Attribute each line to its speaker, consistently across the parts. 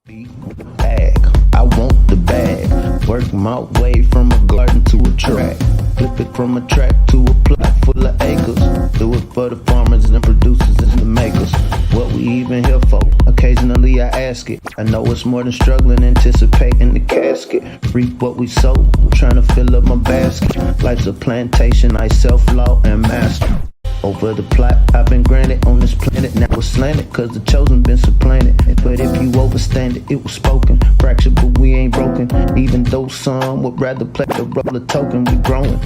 Speaker 1: Bag. I want the bag. Work my way from a garden to a track. Flip it from a track to a plot full of acres. Do it for the farmers and the producers and the makers. What we even here for? Occasionally I ask it. I know it's more than struggling, anticipating the casket. Reap what we sow. I'm trying to fill up my basket. Life's a plantation, I self-law and master. Over the plot I've been granted on this planet. Now it's slanted, cause the chosen been supplanted. But if you overstand it, it was spoken. Fractured, but we ain't broken. Even though some would rather play the role of token, we growing.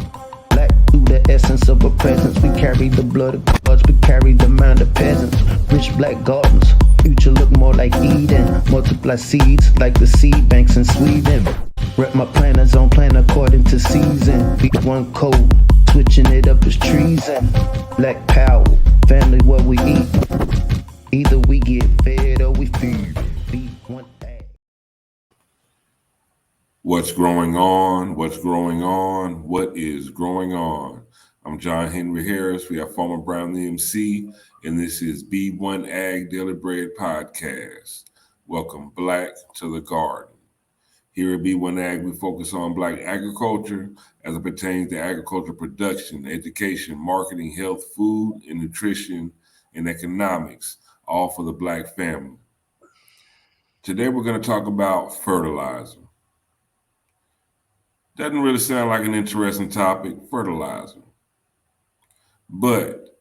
Speaker 1: Black through the essence of a presence. We carry the blood of gods, we carry the mind of peasants. Rich black gardens, future look more like Eden. Multiply seeds like the seed banks in Sweden. Rep my planners on plan according to season. B1 code, switching it up is treason. Black power, family what we eat. Either we get fed or we feed. B1AG.
Speaker 2: What's growing on? What's growing on? What is growing on? I'm John Henry Harris. We have Farmer Brown the MC, and this is B1AG Daily Bread Podcast. Welcome Black to the garden. Here at B1AG, we focus on Black agriculture as it pertains to agriculture production, education, marketing, health, food, and nutrition, and economics, all for the Black family. Today, we're going to talk about fertilizer. Doesn't really sound like an interesting topic, fertilizer. But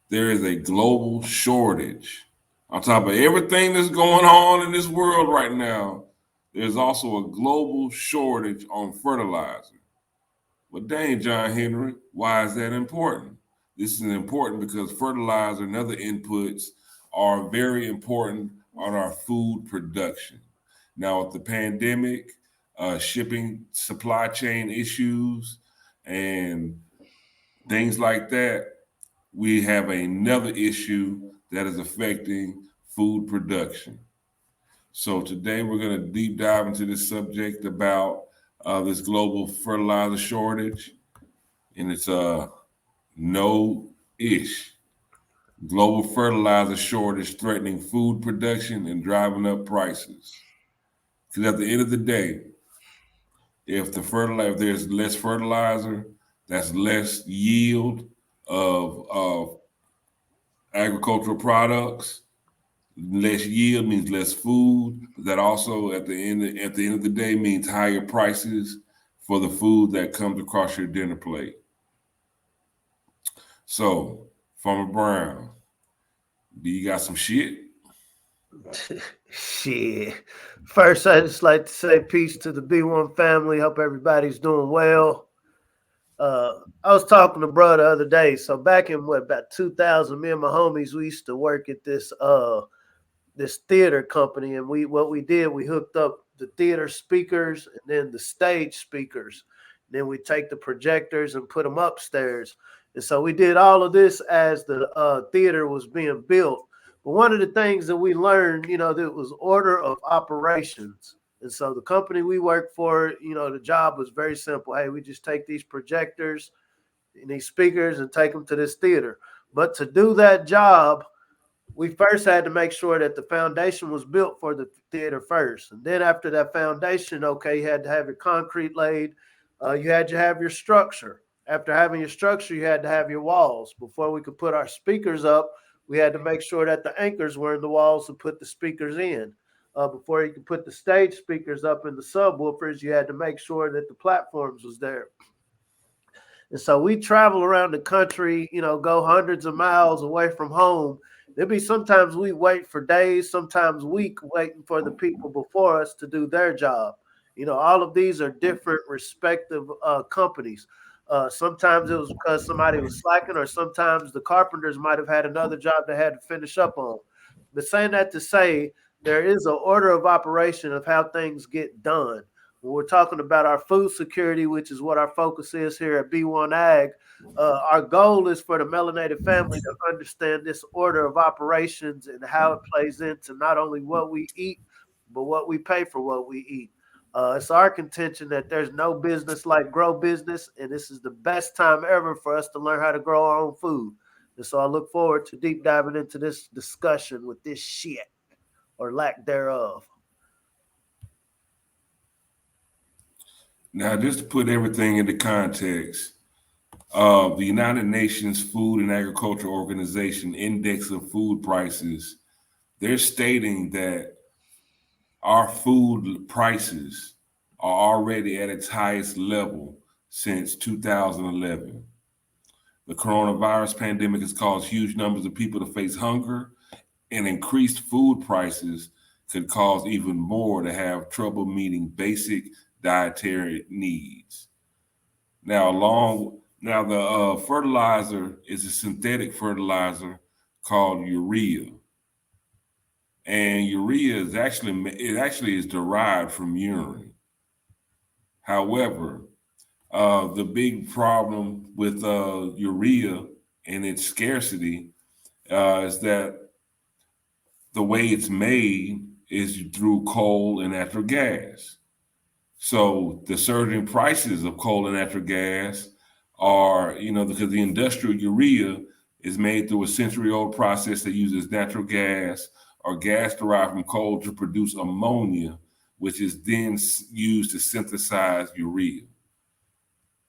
Speaker 2: there is a global shortage. On top of everything that's going on in this world right now, there's also a global shortage on fertilizer. But dang, John Henry, why is that important? This is important because fertilizer and other inputs are very important on our food production. Now, with the pandemic, shipping supply chain issues, and things like that, we have another issue that is affecting food production. So today we're going to deep dive into this subject about this global fertilizer shortage, and it's no-ish. Global fertilizer shortage threatening food production and driving up prices. Because at the end of the day, if there's less fertilizer, that's less yield of agricultural products. Less yield means less food. That also at the end of the day means higher prices for the food that comes across your dinner plate. So, Farmer Brown, do you got some shit?
Speaker 3: Shit. First, I just like to say peace to the B1 family. Hope everybody's doing well. I was talking to bro the other day. So back in about 2000, me and my homies, we used to work at this theater company, and we hooked up the theater speakers and then the stage speakers. And then we take the projectors and put them upstairs. And so we did all of this as the theater was being built. But one of the things that we learned, that was order of operations. And so the company we worked for, the job was very simple. Hey, we just take these projectors and these speakers and take them to this theater. But to do that job, we first had to make sure that the foundation was built for the theater first. And then after that foundation, okay, you had to have your concrete laid. You had to have your structure. After having your structure, you had to have your walls. Before we could put our speakers up, we had to make sure that the anchors were in the walls to put the speakers in. Before you could put the stage speakers up in the subwoofers, you had to make sure that the platforms was there. And so we travel around the country, go hundreds of miles away from home. There'd be sometimes we wait for days, sometimes weeks waiting for the people before us to do their job. All of these are different respective companies. Sometimes it was because somebody was slacking, or sometimes the carpenters might have had another job they had to finish up on. But saying that to say, there is an order of operation of how things get done. When we're talking about our food security, which is what our focus is here at B1AG, our goal is for the melanated family to understand this order of operations and how it plays into not only what we eat, but what we pay for what we eat. It's our contention that there's no business like grow business, and this is the best time ever for us to learn how to grow our own food. And so I look forward to deep diving into this discussion with this shit or lack thereof.
Speaker 2: Now, just to put everything into context, the United Nations Food and Agriculture Organization Index of Food Prices, they're stating that our food prices are already at its highest level since 2011. The coronavirus pandemic has caused huge numbers of people to face hunger, and increased food prices could cause even more to have trouble meeting basic dietary needs. Now the fertilizer is a synthetic fertilizer called urea, and urea is actually is derived from urine. However, the big problem with urea and its scarcity is that the way it's made is through coal and natural gas. So the surging prices of coal and natural gas are, because the industrial urea is made through a century-old process that uses natural gas or gas derived from coal to produce ammonia, which is then used to synthesize urea.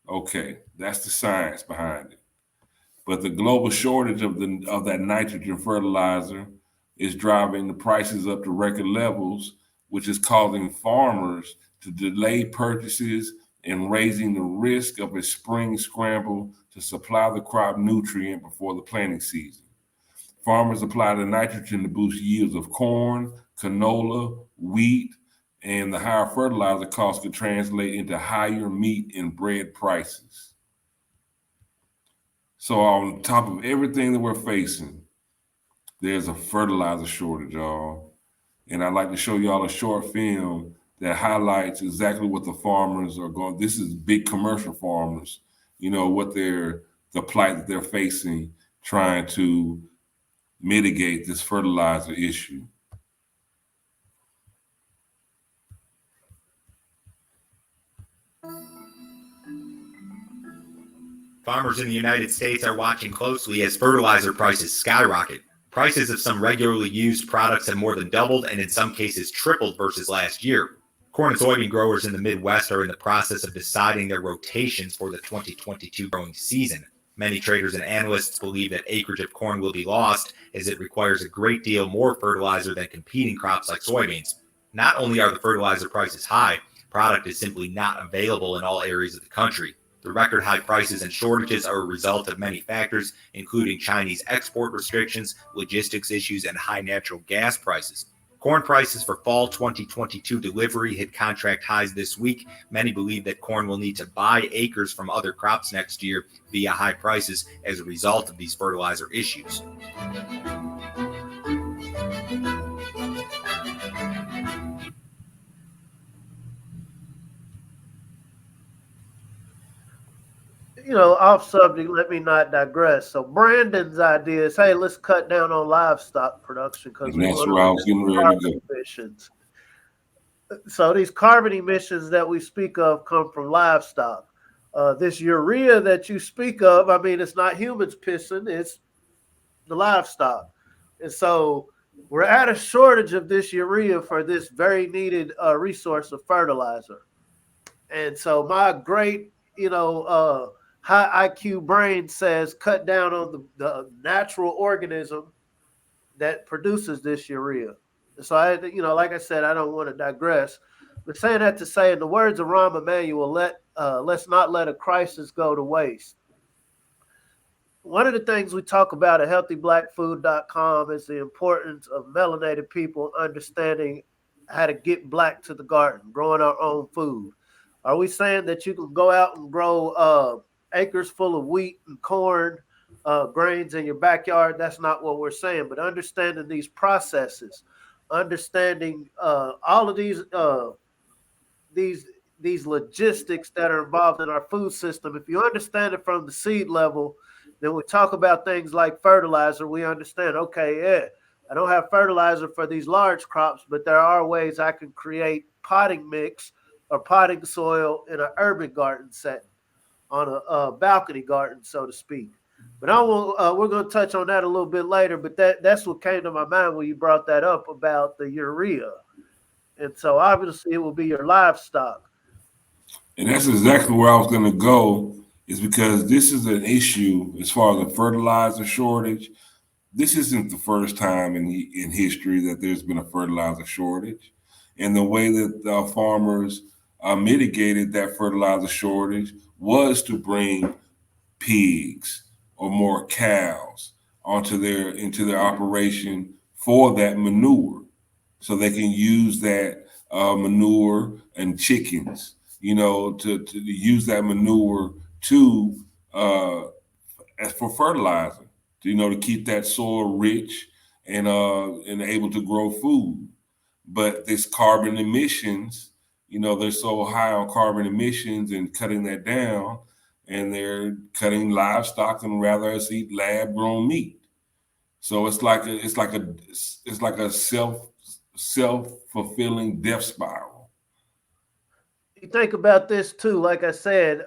Speaker 2: Okay, that's the science behind it. But the global shortage of that nitrogen fertilizer is driving the prices up to record levels, which is causing farmers to delay purchases and raising the risk of a spring scramble to supply the crop nutrient before the planting season. Farmers apply the nitrogen to boost yields of corn, canola, wheat, and the higher fertilizer costs could translate into higher meat and bread prices. So on top of everything that we're facing, there's a fertilizer shortage, y'all. And I'd like to show y'all a short film that highlights exactly what the farmers are going. This is big commercial farmers, what the plight that they're facing trying to mitigate this fertilizer issue.
Speaker 4: Farmers in the United States are watching closely as fertilizer prices skyrocket. Prices of some regularly used products have more than doubled and in some cases tripled versus last year. Corn and soybean growers in the Midwest are in the process of deciding their rotations for the 2022 growing season. Many traders and analysts believe that acreage of corn will be lost as it requires a great deal more fertilizer than competing crops like soybeans. Not only are the fertilizer prices high, product is simply not available in all areas of the country. The record high prices and shortages are a result of many factors, including Chinese export restrictions, logistics issues, and high natural gas prices. Corn prices for fall 2022 delivery hit contract highs this week. Many believe that corn will need to buy acres from other crops next year via high prices as a result of these fertilizer issues.
Speaker 3: Off subject, let me not digress. So Brandon's idea is, hey, let's cut down on livestock production because
Speaker 2: And that's where I was getting ready to go.
Speaker 3: emissions. So these carbon emissions that we speak of come from livestock. This urea that you speak of, it's not humans pissing, it's the livestock. And so we're at a shortage of this urea for this very needed resource of fertilizer. And so my great, high IQ brain says cut down on the natural organism that produces this urea. So like I said, I don't want to digress, but saying that to say, in the words of Rahm Emanuel, let's not let a crisis go to waste. One of the things we talk about at healthyblackfood.com is the importance of melanated people understanding how to get black to the garden, growing our own food. Are we saying that you can go out and grow acres full of wheat and corn, grains in your backyard? That's not what we're saying. But understanding these processes, understanding all of these logistics that are involved in our food system. If you understand it from the seed level, then we talk about things like fertilizer. We understand, okay, yeah, I don't have fertilizer for these large crops, but there are ways I can create potting mix or potting soil in an urban garden setting, on a balcony garden, so to speak. But we're going to touch on that a little bit later. But that's what came to my mind when you brought that up about the urea. And so obviously it will be your livestock.
Speaker 2: And that's exactly where I was going to go, is because this is an issue as far as the fertilizer shortage. This isn't the first time in history that there's been a fertilizer shortage. And the way that the farmers mitigated that fertilizer shortage was to bring pigs or more cows into their operation for that manure, so they can use that manure, and chickens, to use that manure to as for fertilizer, to keep that soil rich and able to grow food. But this carbon emissions, they're so high on carbon emissions and cutting that down, and they're cutting livestock and rather us eat lab grown meat. So it's like a self-fulfilling death spiral.
Speaker 3: You think about this too, like I said,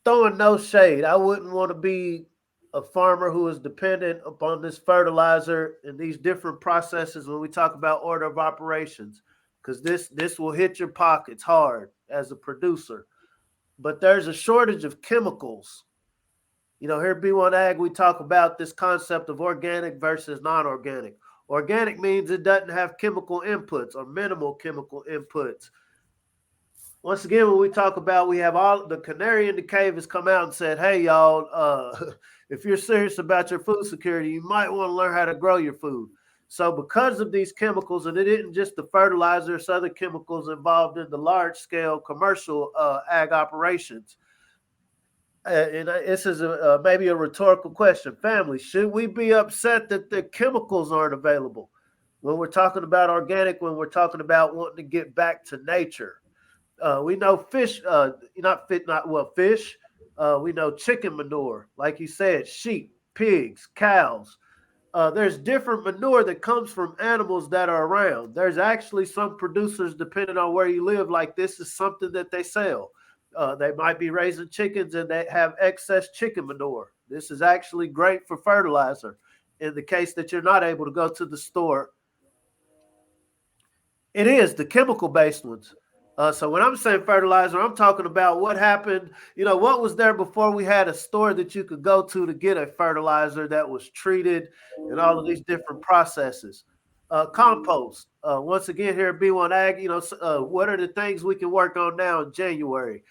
Speaker 3: throwing no shade. I wouldn't want to be a farmer who is dependent upon this fertilizer and these different processes when we talk about order of operations, because this will hit your pockets hard as a producer. But there's a shortage of chemicals. Here at B1AG, we talk about this concept of organic versus non-organic. Organic means it doesn't have chemical inputs or minimal chemical inputs. Once again, when we talk about, we have all the canary in the cave has come out and said, hey, y'all, if you're serious about your food security, you might want to learn how to grow your food. So because of these chemicals, and it isn't just the fertilizers, other chemicals involved in the large-scale commercial ag operations. And this is maybe a rhetorical question. Family, should we be upset that the chemicals aren't available when we're talking about organic, when we're talking about wanting to get back to nature? We know fish, fish. We know chicken manure, like you said, sheep, pigs, cows. There's different manure that comes from animals that are around. There's actually some producers, depending on where you live, like this is something that they sell. They might be raising chickens and they have excess chicken manure. This is actually great for fertilizer in the case that you're not able to go to the store. It is the chemical-based ones. So when I'm saying fertilizer, I'm talking about what happened, what was there before we had a store that you could go to get a fertilizer that was treated and all of these different processes. Compost. Once again, here at B1AG, what are the things we can work on now in January?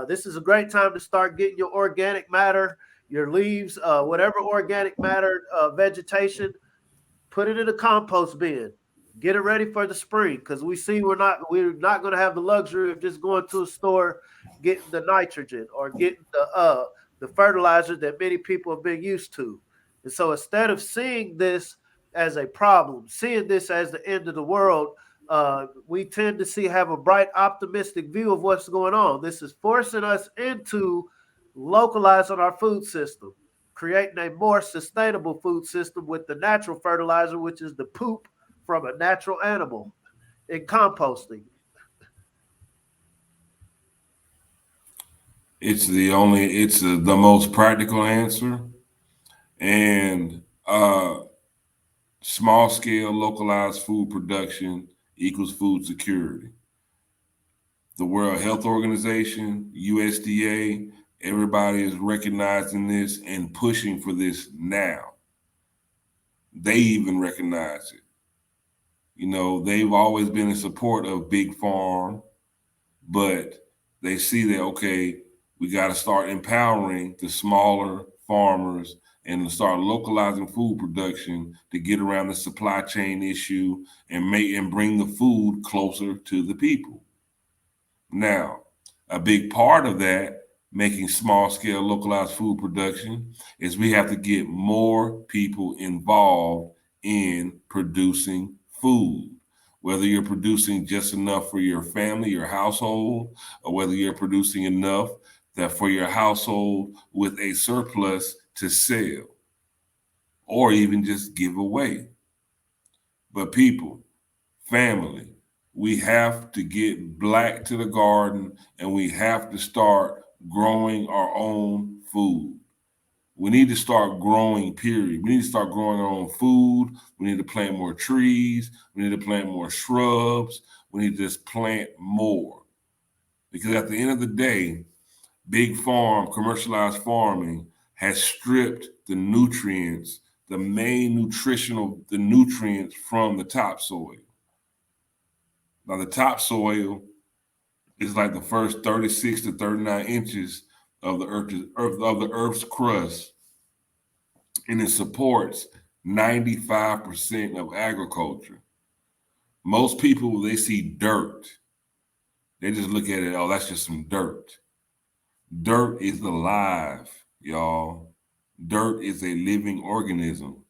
Speaker 3: This is a great time to start getting your organic matter, your leaves, whatever organic matter, vegetation, put it in a compost bin. Get it ready for the spring, because we see we're not going to have the luxury of just going to a store, getting the nitrogen or getting the fertilizer that many people have been used to. And so instead of seeing this as a problem, seeing this as the end of the world, we tend to have a bright, optimistic view of what's going on. This is forcing us into localizing our food system, creating a more sustainable food system with the natural fertilizer, which is the poop from a natural animal, in composting.
Speaker 2: It's the most practical answer, and small scale localized food production equals food security. The World Health Organization, USDA, everybody is recognizing this and pushing for this now. They even recognize it. They've always been in support of big farm, but they see that, okay, we got to start empowering the smaller farmers and start localizing food production to get around the supply chain issue and bring the food closer to the people. Now, a big part of that, making small scale localized food production, is we have to get more people involved in producing food, whether you're producing just enough for your family, your household, or whether you're producing enough that for your household with a surplus to sell or even just give away. But people, family, we have to get black to the garden, and we have to start growing our own food. We need to start growing, period. We need to start growing our own food. We need to plant more trees. We need to plant more shrubs. We need to just plant more. Because at the end of the day, big farm, commercialized farming has stripped the nutrients, the main nutrients from the topsoil. Now the topsoil is like the first 36 to 39 inches of the earth's crust, and it supports 95% of agriculture. Most people, they see dirt, they just look at it, oh, that's just some dirt. Dirt is alive, y'all. Dirt is a living organism.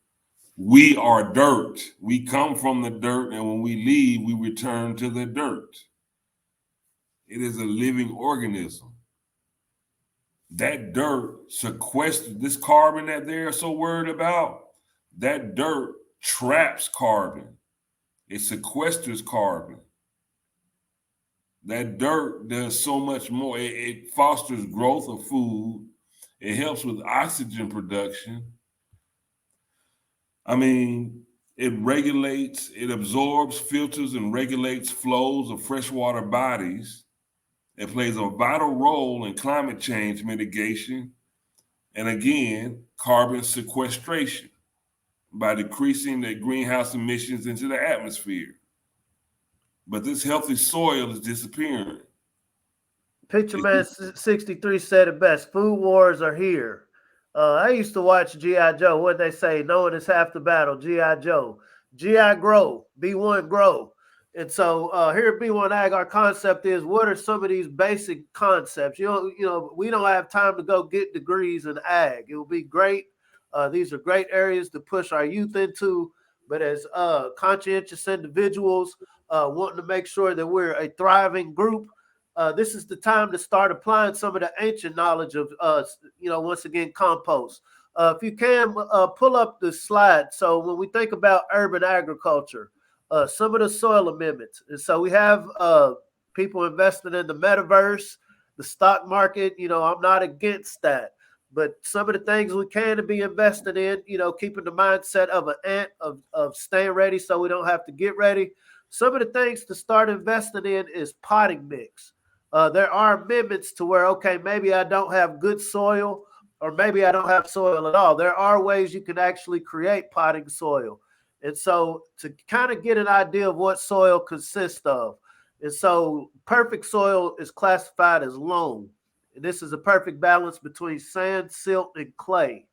Speaker 2: We are dirt. We come from the dirt, and when we leave, we return to the dirt. It is a living organism. That dirt sequesters this carbon that they're so worried about. That dirt traps carbon. It sequesters carbon. That dirt does so much more. It fosters growth of food. It helps with oxygen production. I mean, it regulates, it absorbs, filters, and regulates flows of freshwater bodies. It plays a vital role in climate change mitigation and, again, carbon sequestration by decreasing the greenhouse emissions into the atmosphere. But this healthy soil is disappearing.
Speaker 3: Picture Man 63 said it best. Food wars are here. I used to watch G.I. Joe. What they say? Knowing is half the battle. G.I. Joe. G.I. grow. B1 grow. And so here at B1AG, our concept is, what are some of these basic concepts? You know, we don't have time to go get degrees in ag. It will be great. These are great areas to push our youth into. But as conscientious individuals wanting to make sure that we're a thriving group, this is the time to start applying some of the ancient knowledge of, once again, compost. If you can, pull up the slide. So when we think about urban agriculture, some of the soil amendments. And so we have people investing in the metaverse, the stock market. You know, I'm not against that. But some of the things we can be invested in, keeping the mindset of an ant, of staying ready so we don't have to get ready. Some of the things to start investing in is potting mix. There are amendments to where, okay, maybe I don't have good soil, or maybe I don't have soil at all. There are ways you can actually create potting soil. And so to kind of get an idea of what soil consists of. And so perfect soil is classified as loam. And this is a perfect balance between sand, silt, and clay.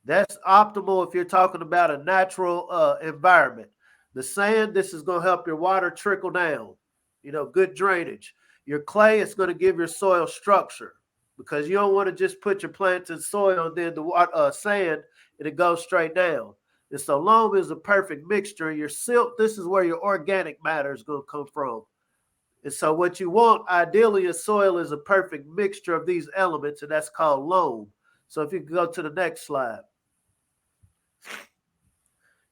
Speaker 3: That's optimal if you're talking about a natural environment. The sand, this is going to help your water trickle down, good drainage. Your clay is going to give your soil structure, because you don't want to just put your plants in soil and then the sand and it goes straight down. And so loam is a perfect mixture. Your silt, this is where your organic matter is going to come from. And so what you want ideally in soil is a perfect mixture of these elements, and that's called loam. So if you can go to the next slide.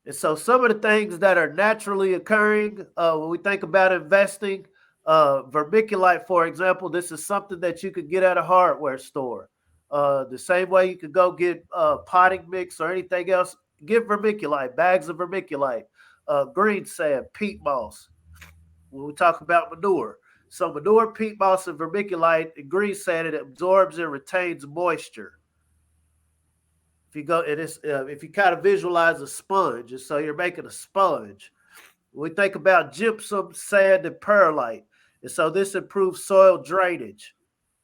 Speaker 3: And so some of the things that are naturally occurring when we think about investing, vermiculite, for example, this is something that you could get at a hardware store. The same way you could go get potting mix or anything else, get vermiculite, bags of vermiculite, green sand, peat moss. When we talk about manure, so manure, peat moss, and vermiculite and green sand, it absorbs and retains moisture. If you go, if you kind of visualize a sponge, and so you're making a sponge. We think about gypsum, sand, and perlite, and so this improves soil drainage.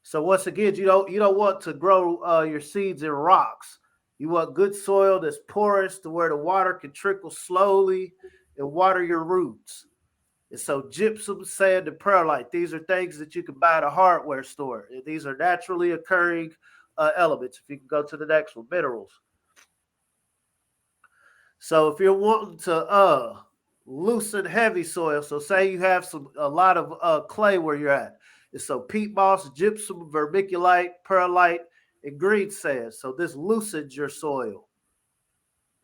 Speaker 3: So once again, you don't want to grow your seeds in rocks. You want good soil that's porous to where the water can trickle slowly and water your roots. And so gypsum, sand, and perlite, these are things that you can buy at a hardware store. And these are naturally occurring elements. If you can go to the next one, minerals. So if you're wanting to loosen heavy soil, so say you have a lot of clay where you're at. And so peat moss, gypsum, vermiculite, perlite, and green sand. So this loosens your soil.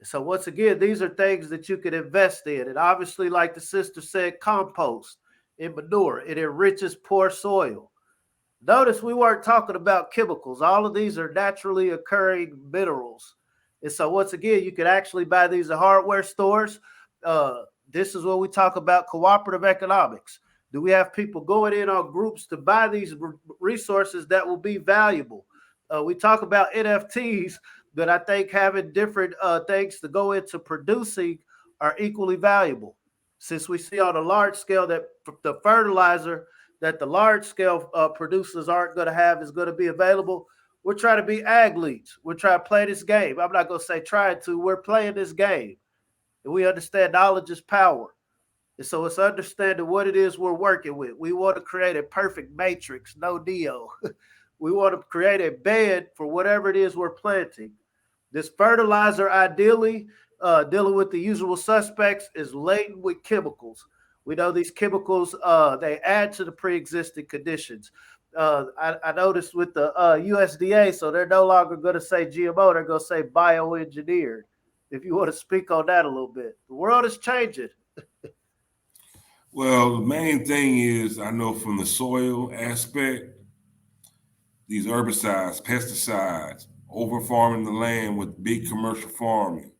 Speaker 3: So once again, these are things that you can invest in. And obviously, like the sister said, compost and manure. It enriches poor soil. Notice we weren't talking about chemicals. All of these are naturally occurring minerals. And so once again, you can actually buy these at hardware stores. This is what we talk about cooperative economics. Do we have people going in on groups to buy these resources that will be valuable? We talk about NFTs, but I think having different things to go into producing are equally valuable. Since we see on a large scale that the fertilizer that the large scale producers aren't going to have is going to be available, we're trying to be ag leads. We're trying to play this game. I'm not going to say trying to. We're playing this game. And we understand knowledge is power. And so it's understanding what it is we're working with. We want to create a perfect matrix, no Neo. We want to create a bed for whatever it is we're planting. This fertilizer, ideally, dealing with the usual suspects, is laden with chemicals. We know these chemicals, they add to the pre-existing conditions. I noticed with the USDA, so they're no longer going to say GMO, they're going to say bioengineered. If you want to speak on that a little bit. The world is changing.
Speaker 2: Well, the main thing is, I know from the soil aspect, these herbicides, pesticides, over farming the land with big commercial farming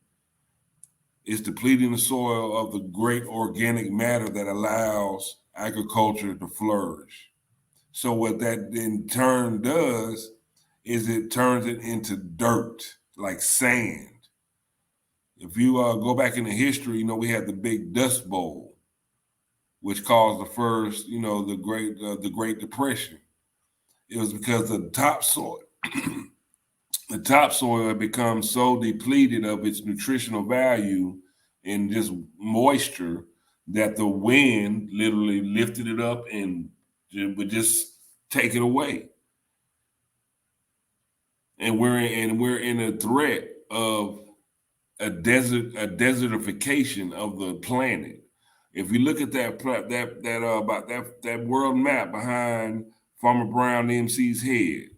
Speaker 2: is depleting the soil of the great organic matter that allows agriculture to flourish. So what that in turn does is it turns it into dirt, like sand. If you go back into history, we had the big Dust Bowl, which caused the first, the Great Depression. It was because the topsoil, had become so depleted of its nutritional value and just moisture that the wind literally lifted it up and would just take it away. And we're in a threat of a desertification of the planet. If we look at that world map behind Farmer Brown MC's head.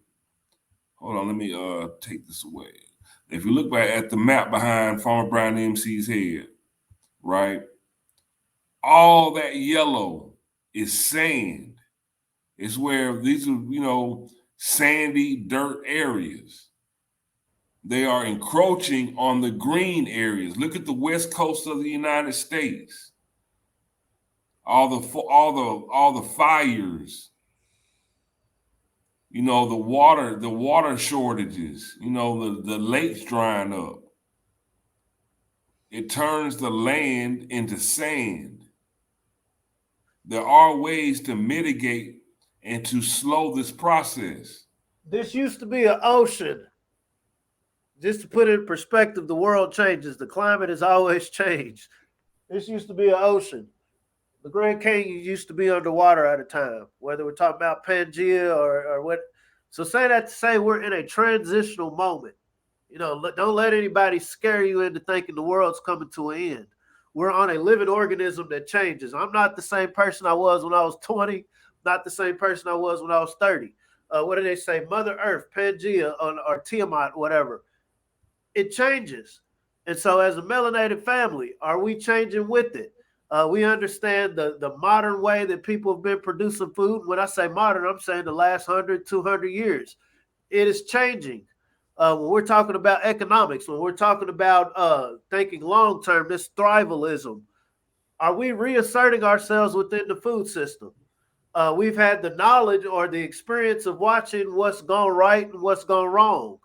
Speaker 2: Hold on, let me take this away. If you look back at the map behind Farmer Brown MC's head, right? All that yellow is sand. It's where these are, sandy dirt areas. They are encroaching on the green areas. Look at the west coast of the United States. All the fires. The water shortages. The lakes drying up. It turns the land into sand. There are ways to mitigate and to slow this process.
Speaker 3: This used to be an ocean. Just to put it in perspective, the world changes. The climate has always changed. This used to be an ocean. The Grand Canyon used to be underwater at a time, whether we're talking about Pangea or what. So say that to say we're in a transitional moment. Don't let anybody scare you into thinking the world's coming to an end. We're on a living organism that changes. I'm not the same person I was when I was 20, not the same person I was when I was 30. What do they say? Mother Earth, Pangea, or Tiamat, whatever. It changes. And so as a melanated family, are we changing with it? We understand the modern way that people have been producing food. When I say modern, I'm saying the last 100, 200 years. It is changing. When we're talking about economics, when we're talking about thinking long-term, this thrivalism, are we reasserting ourselves within the food system? We've had the knowledge or the experience of watching what's gone right and what's gone wrong.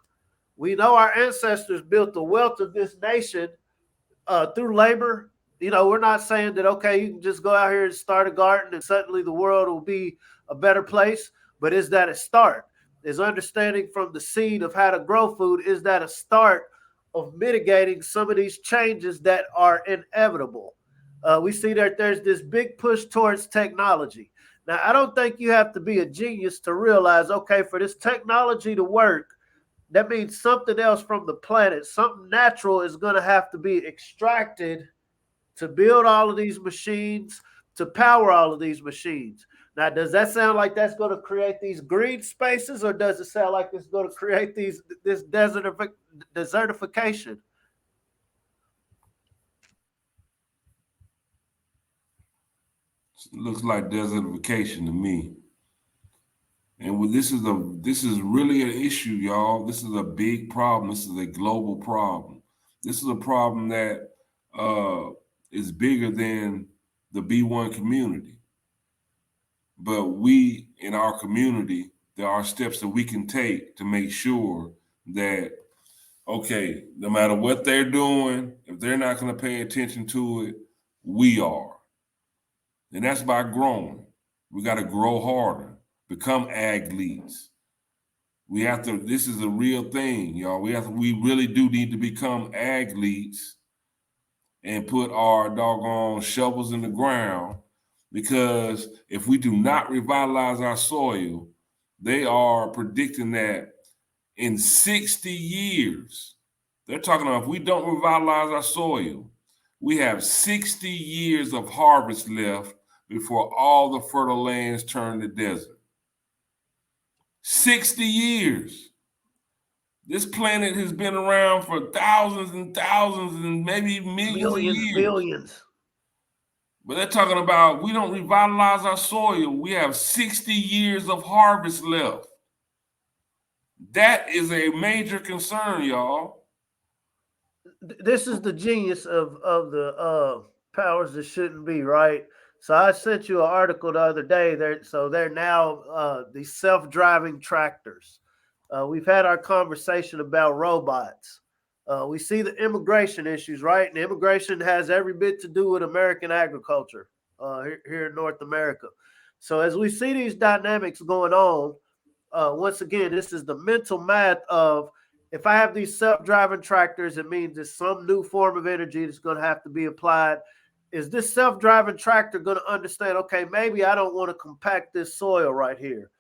Speaker 3: We know our ancestors built the wealth of this nation through labor. We're not saying that, okay, you can just go out here and start a garden and suddenly the world will be a better place. But is that a start? Is understanding from the seed of how to grow food, is that a start of mitigating some of these changes that are inevitable? We see that there's this big push towards technology. Now, I don't think you have to be a genius to realize, okay, for this technology to work, that means something else from the planet, something natural is going to have to be extracted to build all of these machines, to power all of these machines. Now, does that sound like that's going to create these green spaces, or does it sound like it's going to create this desertification?
Speaker 2: It looks like desertification to me. And this is really an issue, y'all. This is a big problem. This is a global problem. This is a problem that is bigger than the B1 community. But we in our community, there are steps that we can take to make sure that, okay, no matter what they're doing, if they're not going to pay attention to it, we are. And that's by growing. We got to grow harder, become ag leads. We have to, this is a real thing, y'all. We really do need to become ag leads and put our doggone shovels in the ground, because if we do not revitalize our soil, they are predicting that in 60 years, they're talking about if we don't revitalize our soil, we have 60 years of harvest left before all the fertile lands turn to desert. 60 years. This planet has been around for thousands and thousands and maybe millions of years.
Speaker 3: Billions.
Speaker 2: But they're talking about we don't revitalize our soil. We have 60 years of harvest left. That is a major concern, y'all.
Speaker 3: This is the genius of the powers that shouldn't be, right? So I sent you an article the other day. They're now these self-driving tractors. We've had our conversation about robots. We see the immigration issues, right? And immigration has every bit to do with American agriculture here in North America. So as we see these dynamics going on, once again, this is the mental math of, if I have these self-driving tractors, it means there's some new form of energy that's going to have to be applied. Is this self-driving tractor going to understand, okay, maybe I don't want to compact this soil right here?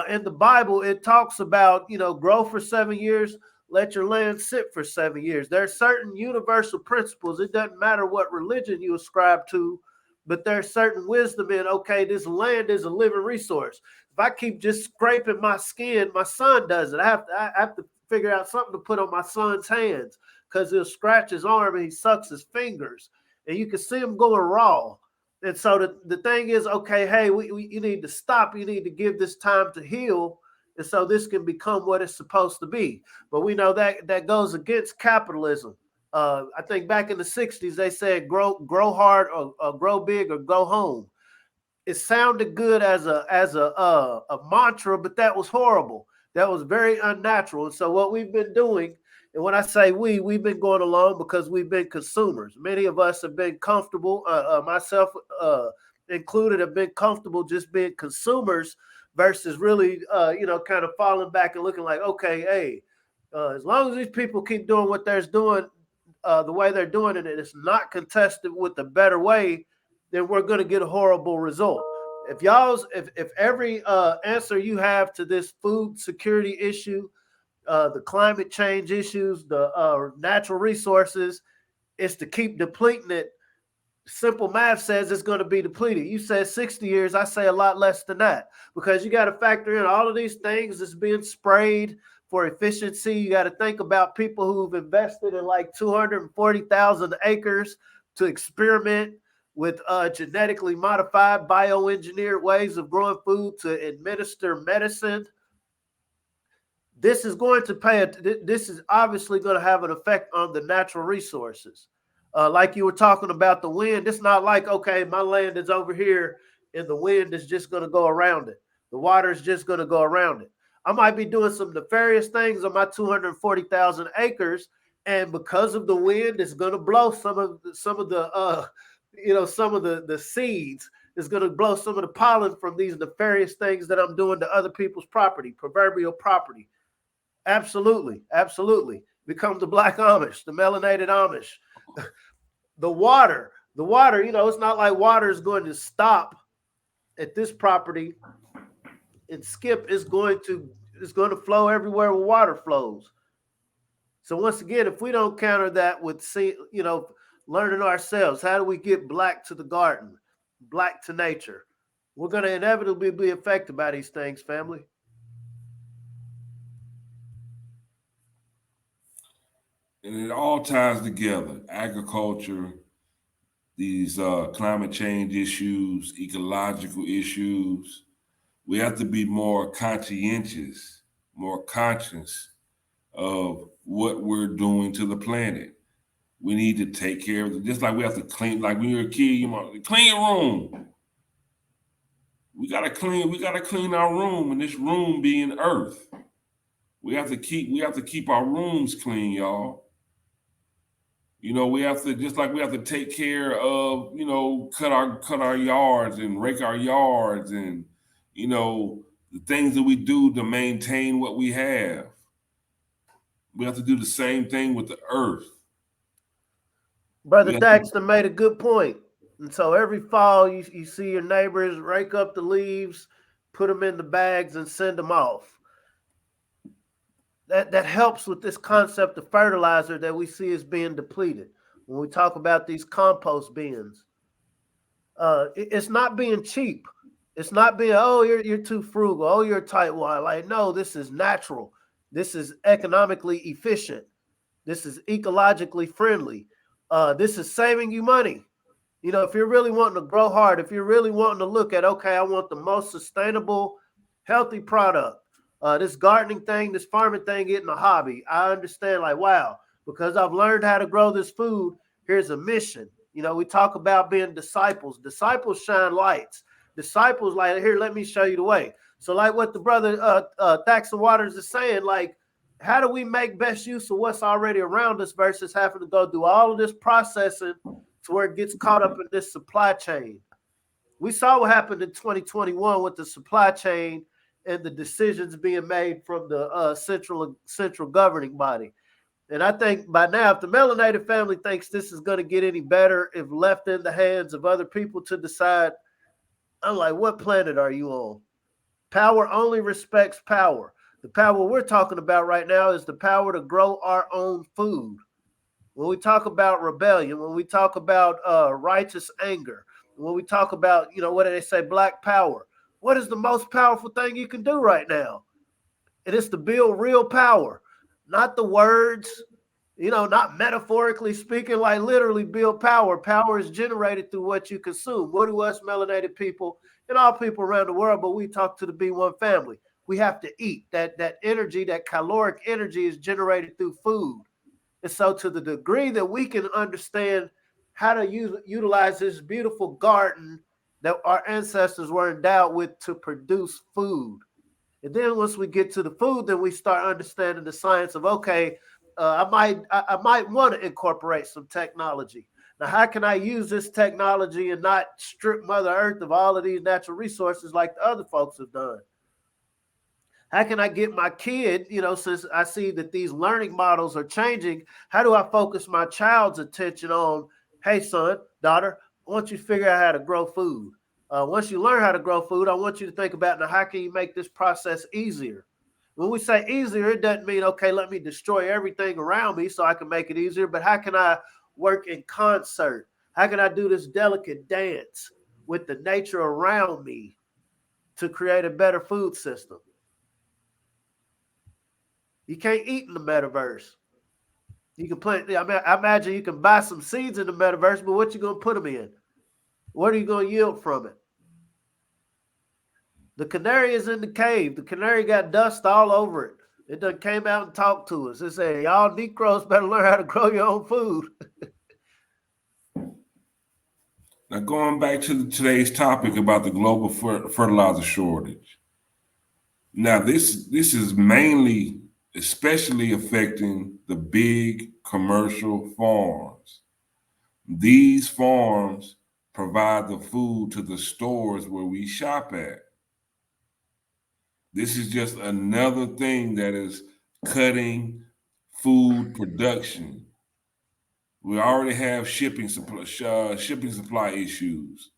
Speaker 3: In the Bible, it talks about, grow for 7 years, let your land sit for 7 years. There are certain universal principles. It doesn't matter what religion you ascribe to, but there's certain wisdom in, okay, this land is a living resource. If I keep just scraping my skin, my son does it. I have to figure out something to put on my son's hands, because he'll scratch his arm and he sucks his fingers, and you can see him going raw. And so the thing is, okay, hey, you need to stop. You need to give this time to heal, and so this can become what it's supposed to be. But we know that goes against capitalism. I think back in the 60s, they said grow hard or grow big or go home. It sounded good as a mantra, but that was horrible. That was very unnatural. And so what we've been doing, and when I say we've been going along because we've been consumers. Many of us have been comfortable, myself included, have been comfortable just being consumers versus really, kind of falling back and looking like, okay, hey, as long as these people keep doing what they're doing, the way they're doing it, and it's not contested with a better way, then we're going to get a horrible result. If every answer you have to this food security issue, the climate change issues, the natural resources, is to keep depleting it, simple math says it's going to be depleted. You said 60 years. I say a lot less than that, because you got to factor in all of these things that's being sprayed for efficiency. You got to think about people who've invested in like 240,000 acres to experiment with genetically modified, bioengineered ways of growing food to administer medicine. This is going to this is obviously going to have an effect on the natural resources. Like you were talking about the wind, it's not like, okay, my land is over here and the wind is just going to go around it. The water is just going to go around it. I might be doing some nefarious things on my 240,000 acres, and because of the wind, it's going to blow some of the seeds. It's going to blow some of the pollen from these nefarious things that I'm doing to other people's property, proverbial property. Absolutely, absolutely. Become the black Amish, the melanated Amish. The water, it's not like water is going to stop at this property and skip. It's going to flow everywhere where water flows. So once again, if we don't counter that with learning ourselves, how do we get black to the garden, black to nature? We're going to inevitably be affected by these things, family.
Speaker 2: And it all ties together: agriculture, these climate change issues, ecological issues. We have to be more conscientious, more conscious of what we're doing to the planet. We need to take care of it. Just like we have to clean, like when you're a kid, clean your room. we gotta clean our room, and this room being earth. We have to keep our rooms clean, y'all. You know, we have to, just like we have to take care of, you know, cut our yards and rake our yards, and, you know, the things that we do to maintain what we have. We have to do the same thing with the earth.
Speaker 3: Brother Daxter made a good point. And so every fall, you see your neighbors rake up the leaves, put them in the bags, and send them off. That helps with this concept of fertilizer that we see is being depleted. When we talk about these compost bins, it's not being cheap. It's not being, oh, you're too frugal. Oh, you're a tightwad. Like, no, this is natural. This is economically efficient. This is ecologically friendly. This is saving you money. You know, if you're really wanting to grow hard, if you're really wanting to look at, okay, I want the most sustainable, healthy product. This gardening thing, this farming thing getting a hobby. I understand, like, wow, because I've learned how to grow this food, here's a mission. You know, we talk about being disciples. Disciples shine lights. Disciples, like, here, let me show you the way. So like what the brother Thaxton Waters is saying, like, how do we make best use of what's already around us versus having to go through all of this processing to where it gets caught up in this supply chain? We saw what happened in 2021 with the supply chain and the decisions being made from the central governing body. And I think by now, if the melanated family thinks this is going to get any better if left in the hands of other people to decide, I'm like, what planet are you on? Power only respects power. The power we're talking about right now is the power to grow our own food. When we talk about rebellion, when we talk about righteous anger, when we talk about, you know, what do they say, black power, what is the most powerful thing you can do right now? It is to build real power, not the words, you know, not metaphorically speaking, like literally build power. Power is generated through what you consume. What do us melanated people and all people around the world, but we talk to the B1 family. We have to eat. That energy, that caloric energy is generated through food. And so to the degree that we can understand how to utilize this beautiful garden that our ancestors were endowed with to produce food. And then once we get to the food, then we start understanding the science of, okay, I might want to incorporate some technology. Now, how can I use this technology and not strip Mother Earth of all of these natural resources like the other folks have done? How can I get my kid, you know, since I see that these learning models are changing, how do I focus my child's attention on, hey, son, daughter, I want you to figure out how to grow food. Once you learn how to grow food, I want you to think about, now, how can you make this process easier? When we say easier, it doesn't mean, okay, let me destroy everything around me so I can make it easier, but how can I work in concert? How can I do this delicate dance with the nature around me to create a better food system? You can't eat in the metaverse. You can plant, I imagine you can buy some seeds in the metaverse, but what you going to put them in? What are you going to yield from it? The canary is in the cave. The canary got dust all over it. It done came out and talked to us. It said, y'all Negroes better learn how to grow your own food.
Speaker 2: Now, going back to today's topic about the global fertilizer shortage. Now, this is mainly, especially affecting the big commercial farms. These farms provide the food to the stores where we shop at. This is just another thing that is cutting food production. We already have shipping supply issues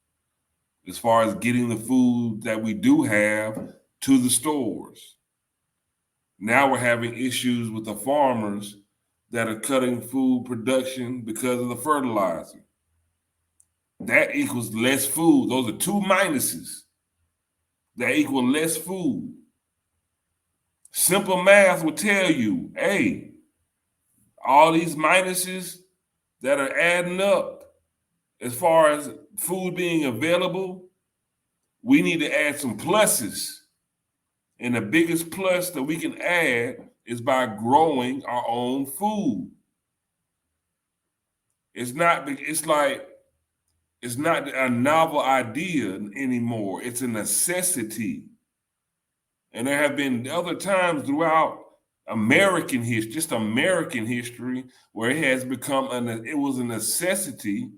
Speaker 2: as far as getting the food that we do have to the stores. Now we're having issues with the farmers that are cutting food production because of the fertilizer. That equals less food. Those are two minuses that equal less food. Simple math will tell you, hey, all these minuses that are adding up as far as food being available, we need to add some pluses. And the biggest plus that we can add is by growing our own food. It's like It's not a novel idea anymore. It's a necessity. And there have been other times throughout American history, just American history, where it has become it was a necessity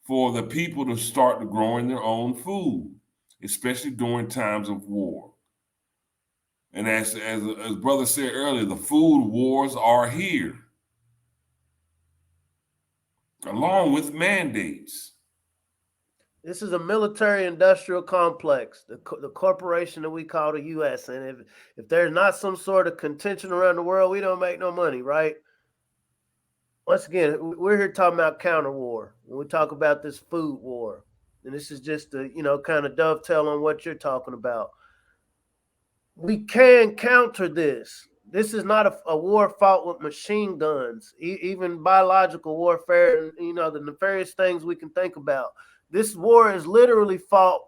Speaker 2: for the people to start growing their own food, especially during times of war. And as brother said earlier, the food wars are here, along with mandates.
Speaker 3: This is a military-industrial complex, the corporation that we call the U.S. And if there's not some sort of contention around the world, we don't make no money, right? Once again, we're here talking about counter war. When we talk about this food war, and this is just to, kind of dovetail on what you're talking about. We can counter this. This is not a war fought with machine guns, even biological warfare, and, the nefarious things we can think about. This war is literally fought,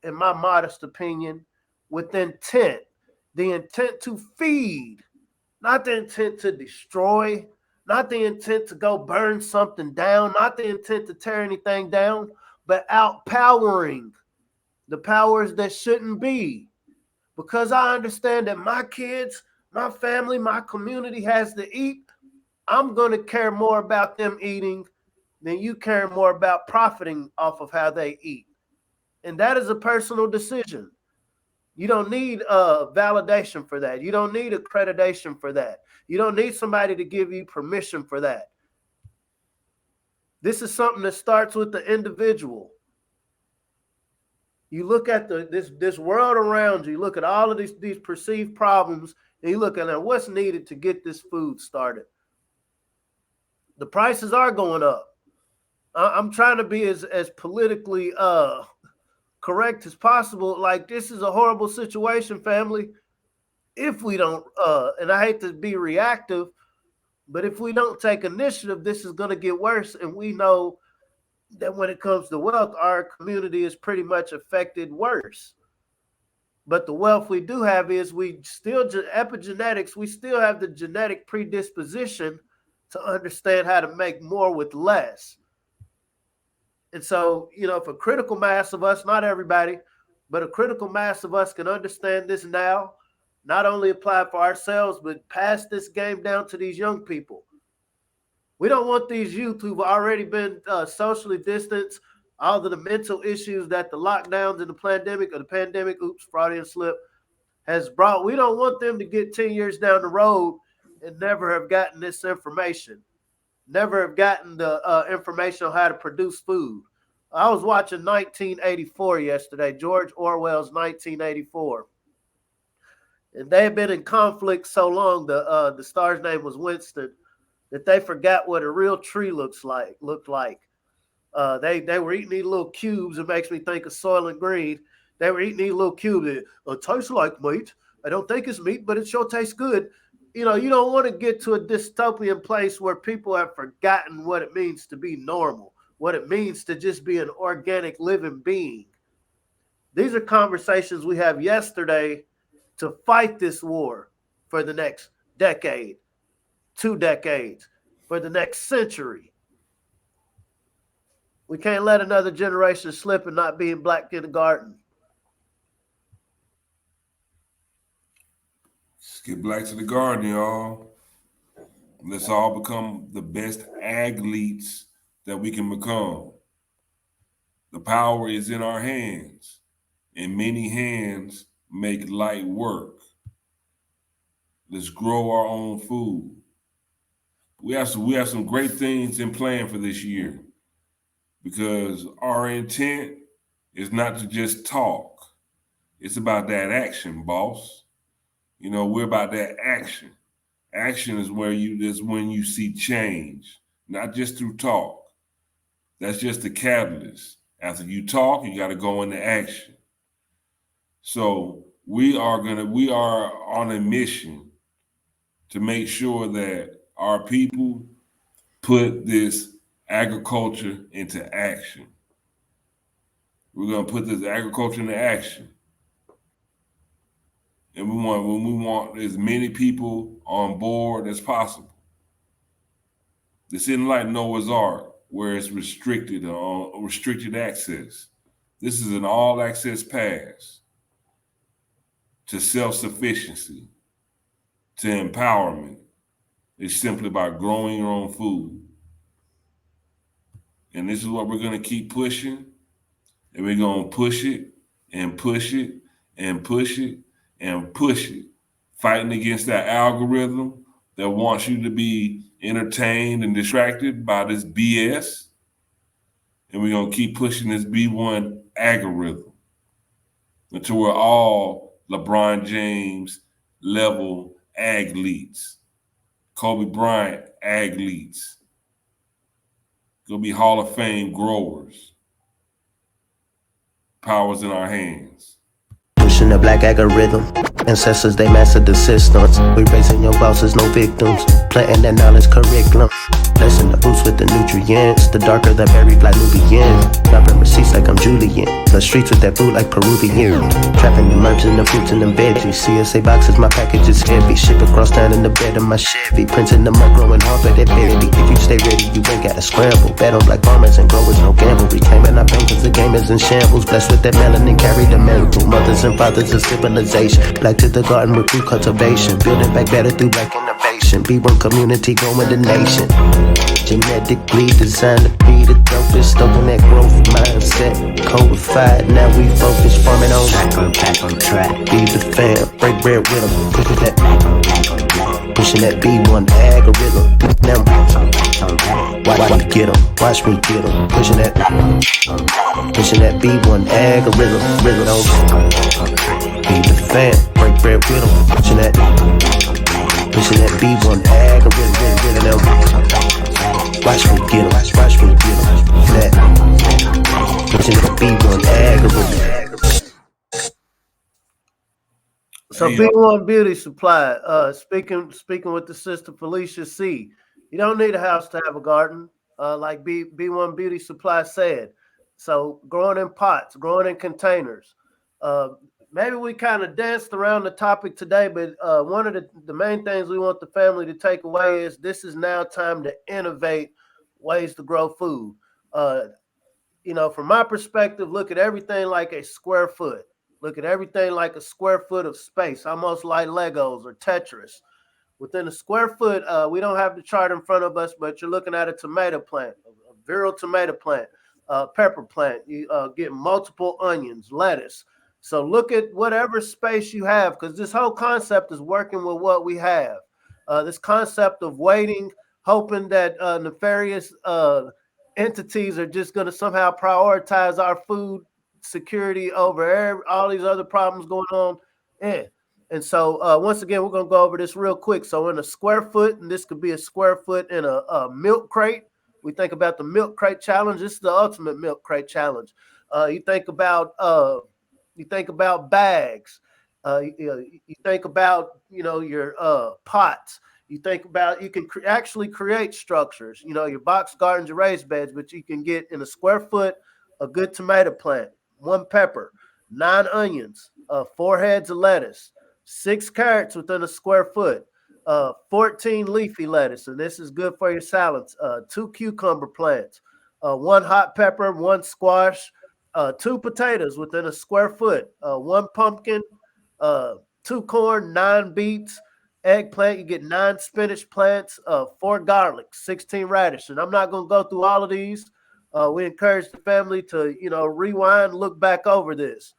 Speaker 3: in my modest opinion, with intent. The intent to feed, not the intent to destroy, not the intent to go burn something down, not the intent to tear anything down, but outpowering the powers that shouldn't be. Because I understand that my kids, my family, my community has to eat, I'm going to care more about them eating than you care more about profiting off of how they eat. And that is a personal decision. You don't need validation for that. You don't need accreditation for that. You don't need somebody to give you permission for that. This is something that starts with the individual. You look at this world around you, you look at all of these perceived problems, and you look at what's needed to get this food started. The prices are going up. I'm trying to be as politically correct as possible. Like, this is a horrible situation, family. If we don't, and I hate to be reactive, but if we don't take initiative, this is going to get worse. And we know that when it comes to wealth, our community is pretty much affected worse. But the wealth we do have is epigenetics, we still have the genetic predisposition to understand how to make more with less. And so, if a critical mass of us, not everybody, but a critical mass of us can understand this now, not only apply for ourselves, but pass this game down to these young people. We don't want these youth who've already been socially distanced, all of the mental issues that the lockdowns and the pandemic, Freudian slip, has brought. We don't want them to get 10 years down the road and never have gotten this information, never have gotten the information on how to produce food. I was watching 1984 yesterday, George Orwell's 1984. And they had been in conflict so long, the star's name was Winston, that they forgot what a real tree looked like. They were eating these little cubes. It makes me think of Soylent Green. They were eating these little cubes. It tastes like meat. I don't think it's meat, but it sure tastes good. You don't want to get to a dystopian place where people have forgotten what it means to be normal, what it means to just be an organic living being. These are conversations we have yesterday to fight this war for the next decade, 2 decades, for the next century. We can't let another generation slip and not be in black kindergarten.
Speaker 2: Let's get back to the garden, y'all. Let's all become the best athletes that we can become. The power is in our hands, and many hands make light work. Let's grow our own food. We have some great things in plan for this year, because our intent is not to just talk. It's about that action, boss. We're about that action. Action is when you see change, not just through talk. That's just the catalyst. After you talk, you got to go into action. So we are on a mission to make sure that our people put this agriculture into action. We're going to put this agriculture into action. And we want as many people on board as possible. This isn't like Noah's Ark. where it's restricted or restricted access. This is an all access pass to self-sufficiency, to empowerment. It's simply by growing your own food. And this is what we're going to keep pushing. And we're going to push it and push it and push it and push it. Fighting against that algorithm that wants you to be entertained and distracted by this BS. And we're going to keep pushing this B1 algorithm until we're all LeBron James level athletes, Kobe Bryant athletes. Gonna be Hall of Fame growers. Power's in our hands.
Speaker 1: Pushing the black algorithm. Ancestors, they mastered the systems. We raising your bosses, no victims. Planting that knowledge curriculum. Blessing the roots with the nutrients. The darker the berry, like Nubian. Dropping receipts like I'm Julian. The streets with that food like Peruvian. Trapping the merch and the fruits and the veggies. CSA boxes, my package is heavy. Ship across town in the bed of my Chevy. Printing them up, growing hard for that baby. If you stay ready, you ain't gotta scramble. Bet on black farmers and growers, no gamble. Reclaiming our pain cause the game is in shambles. Blessed with that melanin, carry the mantle. Mothers and fathers of civilization. Black to the garden with food cultivation. Building back better through black innovation. B1 community growing the nation. Genetically designed to be the dopest. Stoking that growth mindset. Codified, now we focus. Farming on track on track. Feed the fam, break bread with them. Pushing that B1 algorithm. Now, watch me get them. Watch me get them. Pushing that B1 algorithm. Rhythm on. Feed the fam, break bread with them. Pushing that B1 algorithm. Watch me get him, watch me get him. Pushing the B1 algorithm.
Speaker 3: So B1 Beauty Supply, speaking with the sister Felicia C. You don't need a house to have a garden, like B1 Beauty Supply said. So growing in pots, growing in containers. Maybe we kind of danced around the topic today, but one of the main things we want the family to take away is this is now time to innovate ways to grow food. From my perspective, look at everything like a square foot. Look at everything like a square foot of space, almost like Legos or Tetris. Within a square foot, we don't have the chart in front of us, but you're looking at a tomato plant, a virile tomato plant, pepper plant. You get multiple onions, lettuce. So look at whatever space you have, because this whole concept is working with what we have. This concept of waiting, hoping that nefarious entities are just going to somehow prioritize our food security over all these other problems going on. Yeah. And so once again, we're going to go over this real quick. So in a square foot, and this could be a square foot in a milk crate. We think about the milk crate challenge. This is the ultimate milk crate challenge. You think about bags. You think about your pots. You think about you can actually create structures. Your box gardens, your raised beds, but you can get in a square foot a good tomato plant, 1 pepper, 9 onions, 4 heads of lettuce, 6 carrots within a square foot, 14 leafy lettuce, and this is good for your salads. 2 cucumber plants, 1 hot pepper, 1 squash. 2 potatoes within a square foot, 1 pumpkin, 2 corn, 9 beets, eggplant. You get 9 spinach plants, 4 garlic, 16 radish. And I'm not going to go through all of these. We encourage the family to, rewind, look back over this.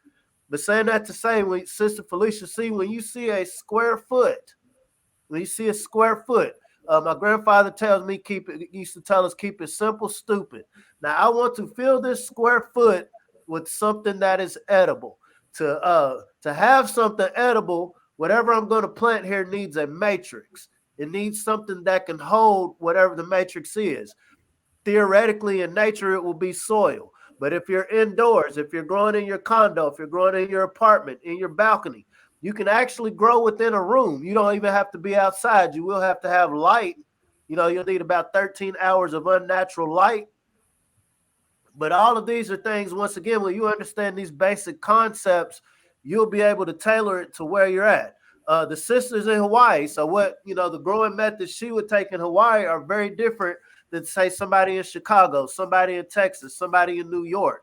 Speaker 3: But saying that to say, when Sister Felicia C, when you see a square foot, my grandfather used to tell us, keep it simple, stupid. Now I want to fill this square foot with something that is edible. To have something edible, whatever I'm going to plant here needs a matrix. It needs something that can hold whatever the matrix is. Theoretically, in nature, it will be soil. But if you're indoors, if you're growing in your condo, if you're growing in your apartment, in your balcony, you can actually grow within a room. You don't even have to be outside. You will have to have light. You'll need about 13 hours of unnatural light. But all of these are things, once again, when you understand these basic concepts, you'll be able to tailor it to where you're at. The sisters in Hawaii, so what, the growing methods she would take in Hawaii are very different than say somebody in Chicago, somebody in Texas, somebody in New York.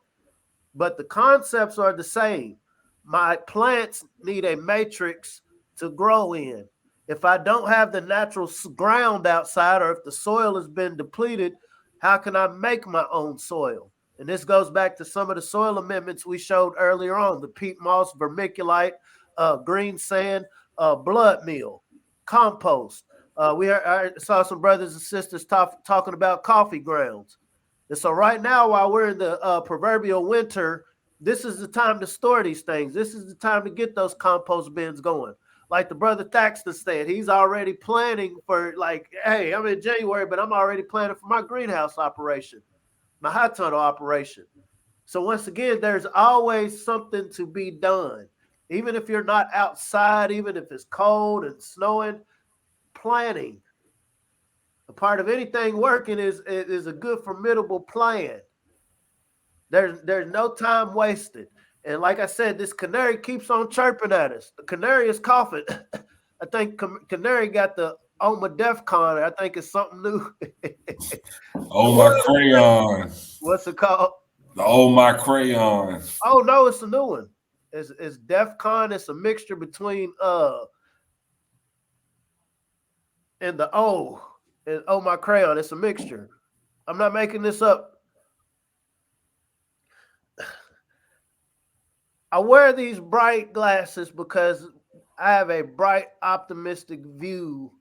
Speaker 3: But the concepts are the same. My plants need a matrix to grow in. If I don't have the natural ground outside, or if the soil has been depleted, how can I make my own soil? And this goes back to some of the soil amendments we showed earlier on: the peat moss, vermiculite, green sand, blood meal, compost. I saw some brothers and sisters talking about coffee grounds. And so right now, while we're in the proverbial winter, this is the time to store these things. This is the time to get those compost bins going. Like the brother Thaxton said, he's already planning for, like, hey, I'm in January, but I'm already planning for my greenhouse operation, my high tunnel operation. So once again, there's always something to be done. Even if you're not outside, even if it's cold and snowing, planning. A part of anything working is a good, formidable plan. There's no time wasted. And like I said, this canary keeps on chirping at us. The canary is coughing. I think canary got the Oma DEFCON. I think it's something new.
Speaker 2: Oh, my crayon.
Speaker 3: What's it called?
Speaker 2: The Oh My Crayon.
Speaker 3: Oh no, it's a new one. It's DEFCON. It's a mixture between and the O and Oh My Crayon. It's a mixture. I'm not making this up. I wear these bright glasses because I have a bright, optimistic view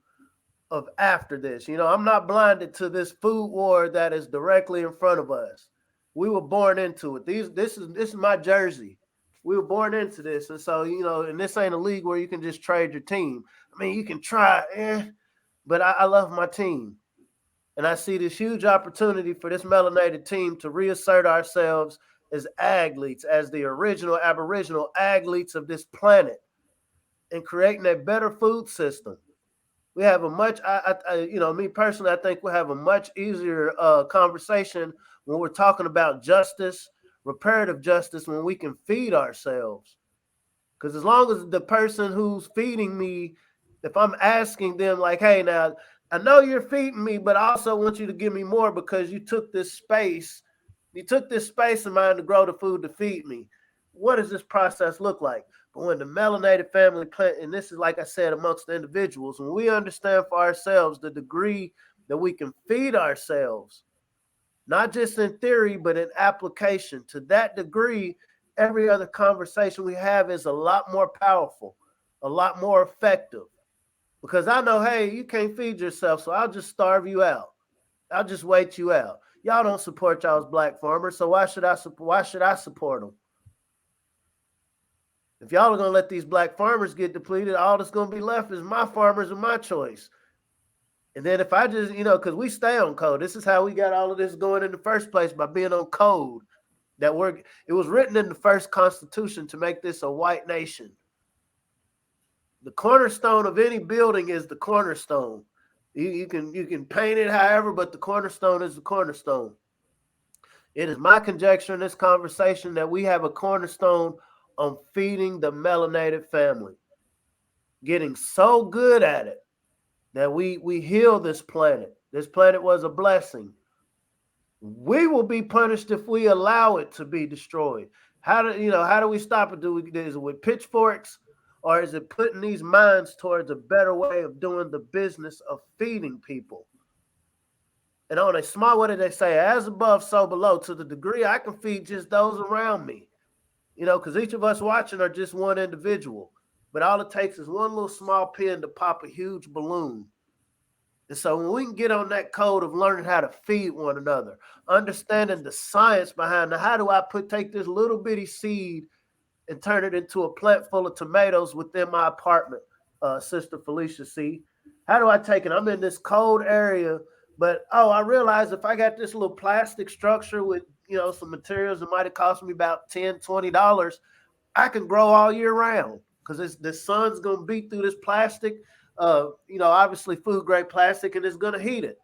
Speaker 3: of after this. You know, I'm not blinded to this food war that is directly in front of us. We were born into it. This is my jersey. We were born into this. And so, you know, and this ain't a league where you can just trade your team. I mean, you can try, but I love my team. And I see this huge opportunity for this melanated team to reassert ourselves as athletes, as the original aboriginal athletes of this planet, and creating a better food system. We have a much, me personally, I think we have a much easier conversation when we're talking about justice, reparative justice, when we can feed ourselves. Because as long as the person who's feeding me, if I'm asking them like, hey, now, I know you're feeding me, but I also want you to give me more because you took this space. You took this space of mine to grow the food to feed me. What does this process look like? But when the melanated family plant, and this is like I said, amongst the individuals, when we understand for ourselves the degree that we can feed ourselves, not just in theory, but in application, to that degree, every other conversation we have is a lot more powerful, a lot more effective. Because I know, hey, you can't feed yourself, so I'll just starve you out. I'll just wait you out. Y'all don't support y'all's black farmers, so why should I support them? If y'all are going to let these black farmers get depleted, all that's going to be left is my farmers and my choice. And then if I just, because we stay on code. This is how we got all of this going in the first place, by being on code. It was written in the first Constitution to make this a white nation. The cornerstone of any building is the cornerstone. You can paint it however, but the cornerstone is the cornerstone. It is my conjecture in this conversation that we have a cornerstone on feeding the melanated family, getting so good at it that we heal this planet. This planet was a blessing. We will be punished if we allow it to be destroyed. How do we stop it? Is it with pitchforks? Or is it putting these minds towards a better way of doing the business of feeding people? And on a small, what did they say? As above, so below. To the degree I can feed just those around me. Because each of us watching are just one individual. But all it takes is one little small pin to pop a huge balloon. And so when we can get on that code of learning how to feed one another, understanding the science behind it, how do I take this little bitty seed and turn it into a plant full of tomatoes within my apartment, Sister Felicia C. How do I take it? I'm in this cold area, but I realize if I got this little plastic structure with, some materials that might have cost me about $10, $20, I can grow all year round because the sun's going to beat through this plastic, obviously food grade plastic, and it's going to heat it.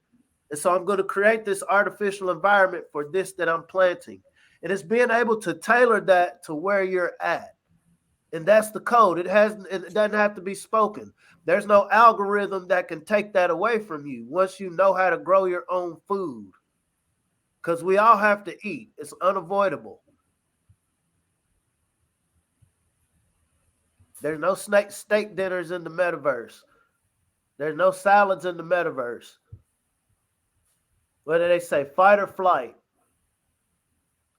Speaker 3: And so I'm going to create this artificial environment for this that I'm planting. And it's being able to tailor that to where you're at. And that's the code. It doesn't have to be spoken. There's no algorithm that can take that away from you once you know how to grow your own food. Because we all have to eat. It's unavoidable. There's no steak dinners in the metaverse. There's no salads in the metaverse. What do they say? Fight or flight.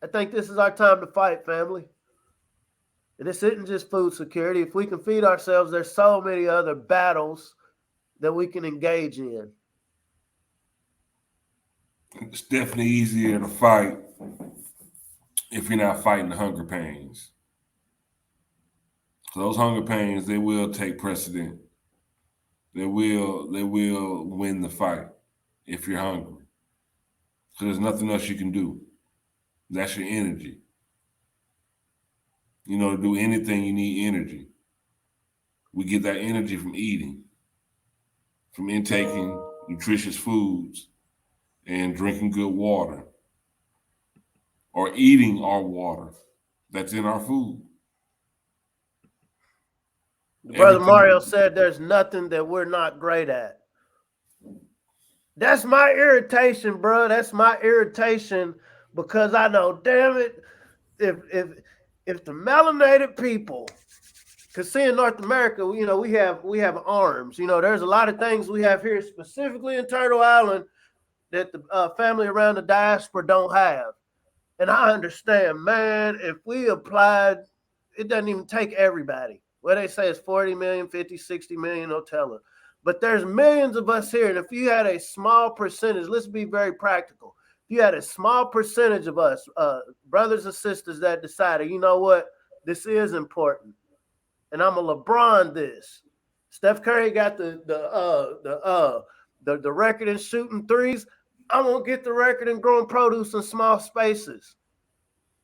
Speaker 3: I think this is our time to fight, family. And this isn't just food security. If we can feed ourselves, there's so many other battles that we can engage in.
Speaker 2: It's definitely easier to fight if you're not fighting the hunger pains. So those hunger pains, they will take precedent. They will win the fight if you're hungry. So there's nothing else you can do. That's your energy. You know, to do anything, you need energy. We get that energy from eating, from intaking nutritious foods and drinking good water, or eating our water that's in our food.
Speaker 3: Brother Mario said there's nothing that we're not great at. That's my irritation, bro. That's my irritation because I know, damn it, if the melanated people, because see in North America, you know, we have arms. You know, there's a lot of things we have here, specifically in Turtle Island, that the family around the diaspora don't have. And I understand, man, if we applied, it doesn't even take everybody. What they say is 40 million, 50, 60 million, no telling. But there's millions of us here. And if you had a small percentage, let's be very practical. If you had a small percentage of us, brothers and sisters that decided, you know what, this is important. And I'm a LeBron this. Steph Curry got the record in shooting threes. I'm going to get the record in growing produce in small spaces.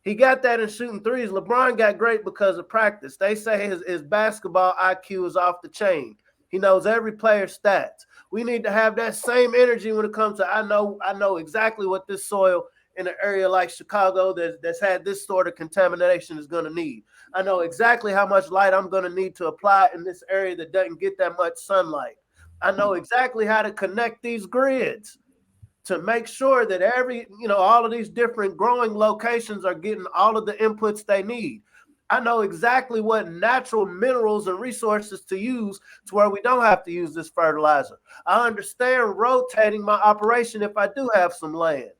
Speaker 3: He got that in shooting threes. LeBron got great because of practice. They say his basketball IQ is off the chain. He knows every player's stats. We need to have that same energy when it comes to I know exactly what this soil in an area like Chicago that's had this sort of contamination is going to need. I know exactly how much light I'm going to need to apply in this area that doesn't get that much sunlight. I know exactly how to connect these grids to make sure that all of these different growing locations are getting all of the inputs they need. I know exactly what natural minerals and resources to use to where we don't have to use this fertilizer. I understand rotating my operation if I do have some land.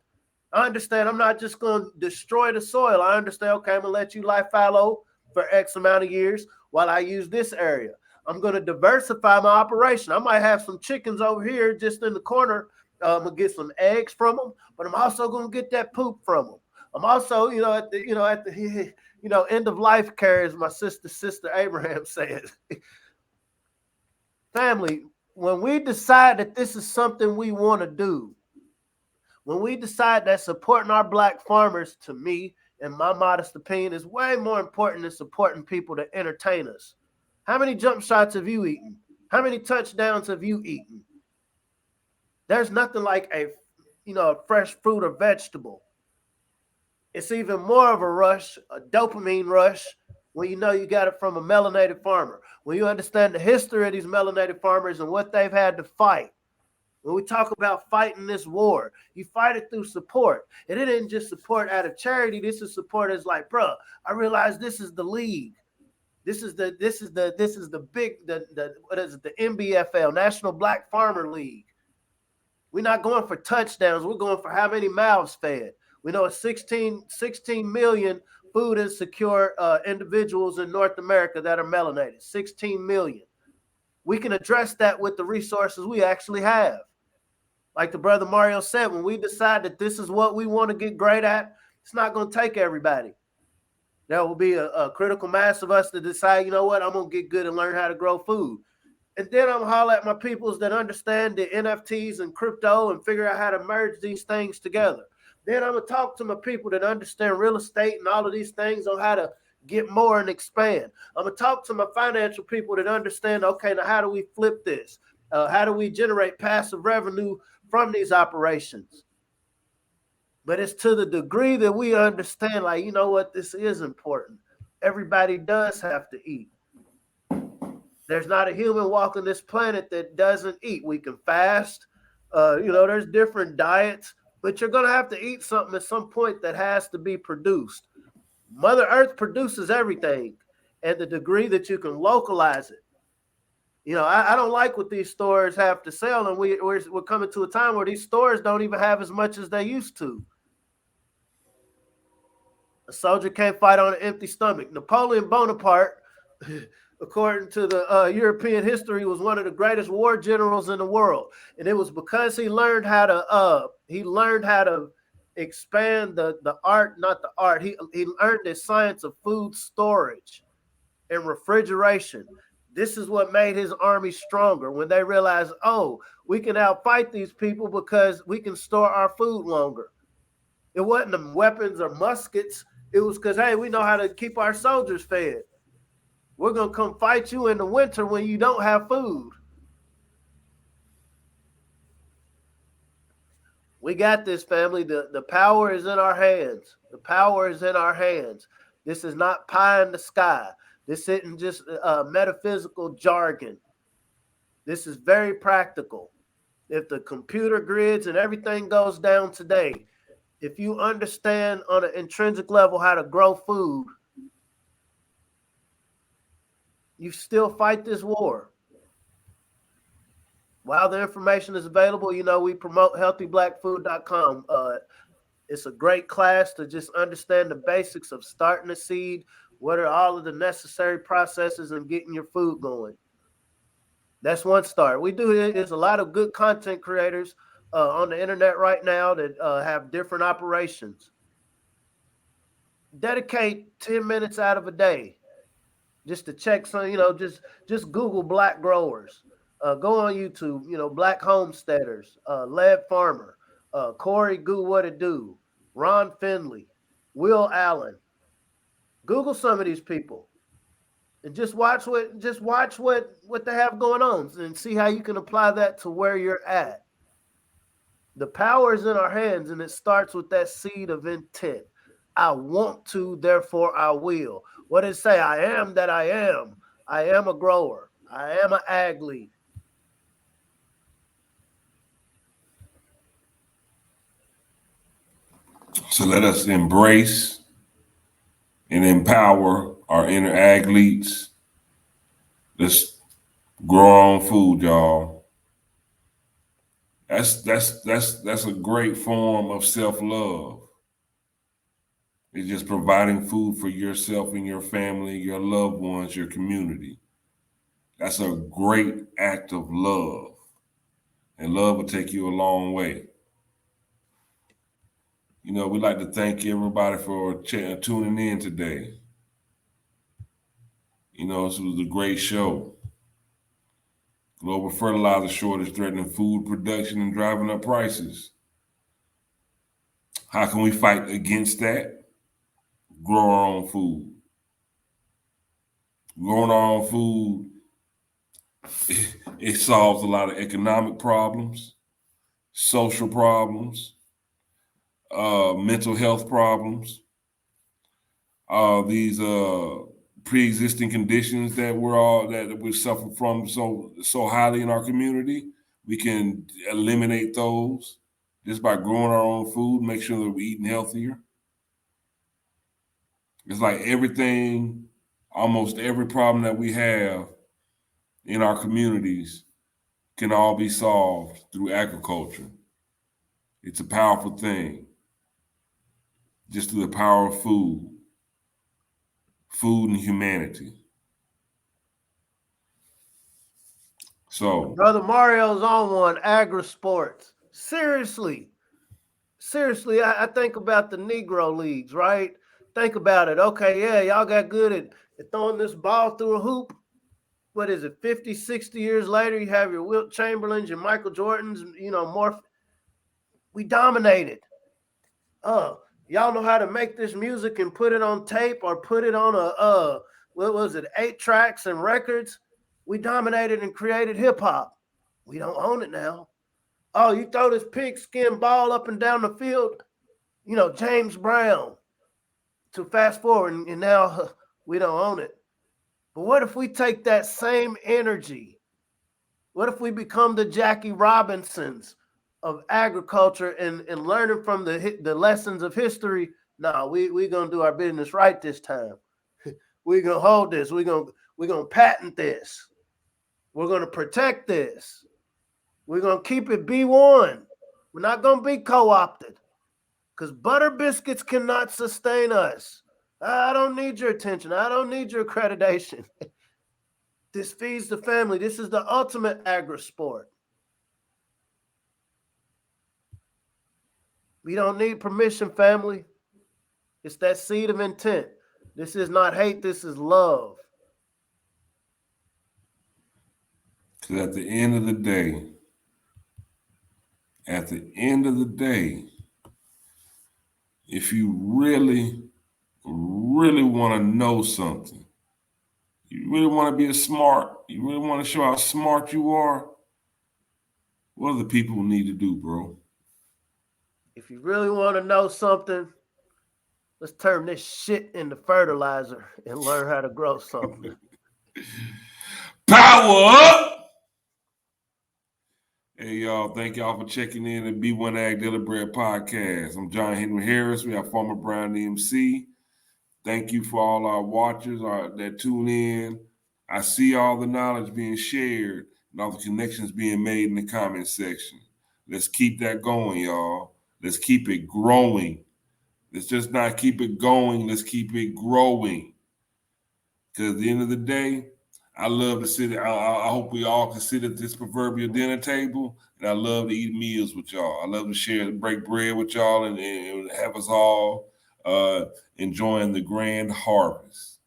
Speaker 3: I understand I'm not just going to destroy the soil. I understand, okay, I'm going to let you lie fallow for X amount of years while I use this area. I'm going to diversify my operation. I might have some chickens over here just in the corner. I'm gonna get some eggs from them, but I'm also gonna get that poop from them. I'm also, at the end of life care, as my sister Abraham said. Family, when we decide that this is something we want to do, when we decide that supporting our black farmers, to me, in my modest opinion, is way more important than supporting people to entertain us. How many jump shots have you eaten? How many touchdowns have you eaten? There's nothing like a fresh fruit or vegetable. It's even more of a rush, a dopamine rush, when you know you got it from a melanated farmer. When you understand the history of these melanated farmers and what they've had to fight. When we talk about fighting this war, you fight it through support. And it isn't just support out of charity. This is support as like, bro, I realize this is the league. This is the NBFL, National Black Farmer League. We're not going for touchdowns. We're going for how many mouths fed. We know it's 16 million food insecure individuals in North America that are melanated. 16 million. We can address that with the resources we actually have. Like the brother Mario said, when we decide that this is what we want to get great at, it's not going to take everybody. There will be a critical mass of us to decide, you know what, I'm going to get good and learn how to grow food. And then I'm holler at my peoples that understand the NFTs and crypto and figure out how to merge these things together. Then I'm going to talk to my people that understand real estate and all of these things on how to get more and expand. I'm going to talk to my financial people that understand, okay, now how do we flip this? How do we generate passive revenue from these operations? But it's to the degree that we understand, like, you know what, this is important. everybody does have to eat. There's not a human walking this planet that doesn't eat. We can fast. There's different diets, but you're going to have to eat something at some point that has to be produced. Mother Earth produces everything, and the degree that you can localize it. I don't like what these stores have to sell, and we're coming to a time where these stores don't even have as much as they used to. A soldier can't fight on an empty stomach. Napoleon Bonaparte, according to the European history, was one of the greatest war generals in the world, and it was because he learned how to expand the art, not the art. He learned the science of food storage and refrigeration. This is what made his army stronger when they realized, oh, we can outfight these people because we can store our food longer. It wasn't the weapons or muskets. It was because, hey, we know how to keep our soldiers fed. We're going to come fight you in the winter when you don't have food. We got this, family. The power is in our hands. The power is in our hands. This is not pie in the sky. This isn't just metaphysical jargon. This is very practical. If the computer grids and everything goes down today, if you understand on an intrinsic level how to grow food, you still fight this war. While the information is available, we promote healthyblackfood.com. It's a great class to just understand the basics of starting a seed. What are all of the necessary processes in getting your food going? That's one start. There's a lot of good content creators on the internet right now that have different operations. Dedicate 10 minutes out of a day just to check some, just Google black growers. Go on YouTube, black homesteaders, Lead Farmer, Corey Goo What It Do, Ron Finley, Will Allen. Google some of these people and just watch what they have going on and see how you can apply that to where you're at. The power is in our hands, and it starts with that seed of intent. I want to, therefore I will. What does it say? I am that I am. I am a grower. I am an ag lead.
Speaker 2: So let us embrace and empower our inner athletes. Let's grow our own food, y'all. That's a great form of self-love. It's just providing food for yourself and your family, your loved ones, your community. That's a great act of love. And love will take you a long way. We'd like to thank everybody for tuning in today. This was a great show. Global fertilizer shortage threatening food production and driving up prices. How can we fight against that? Grow our own food. Growing our own food, it solves a lot of economic problems, social problems, mental health problems, these pre-existing conditions that we suffer from so highly in our community. We can eliminate those just by growing our own food, make sure that we're eating healthier. It's like everything, almost every problem that we have in our communities can all be solved through agriculture. It's a powerful thing. Just through the power of food and humanity. So,
Speaker 3: Brother Mario's on one, agri-sports. Seriously, I think about the Negro leagues, right? Think about it. Okay, yeah, y'all got good at throwing this ball through a hoop. What is it, 50, 60 years later, you have your Wilt Chamberlains, your Michael Jordans, more. We dominated. Y'all know how to make this music and put it on tape or put it on 8 tracks and records? We dominated and created hip hop. We don't own it now. Oh, you throw this pigskin ball up and down the field, James Brown. To fast forward, and now We don't own it. But what if we take that same energy? What if we become the Jackie Robinsons of agriculture and learning from the lessons of history? No, we gonna do our business right this time. We're gonna hold this. We're gonna patent this. We're gonna protect this. We're gonna keep it B1. We're not gonna be co-opted. Because butter biscuits cannot sustain us. I don't need your attention. I don't need your accreditation. This feeds the family. This is the ultimate agri-sport. We don't need permission, family. It's that seed of intent. This is not hate. This is love.
Speaker 2: Because at the end of the day, if you really, really want to know something, you really want to be smart, you really want to show how smart you are, what do the people need to do, bro?
Speaker 3: If you really want to know something, let's turn this shit into fertilizer and learn how to grow something.
Speaker 2: Power up! Hey, y'all, thank y'all for checking in at B1AG Daily Bread Podcast. I'm John Henry Harris. We have former Brown MC. Thank you for all our watchers that tune in. I see all the knowledge being shared and all the connections being made in the comment section. Let's keep that going, y'all. Let's keep it growing. Let's just not keep it going. Let's keep it growing. Because at the end of the day, I love to sit. I hope we all can sit at this proverbial dinner table, and I love to eat meals with y'all. I love to share, break bread with y'all, and have us all enjoying the grand harvest.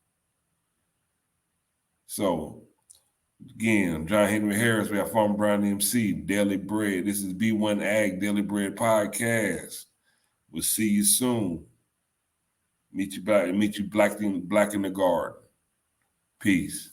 Speaker 2: So, again, I'm John Henry Harris. We have Farmer Brown MC, Daily Bread. This is B1AG Daily Bread Podcast. We'll see you soon. Meet you black in the garden. Peace.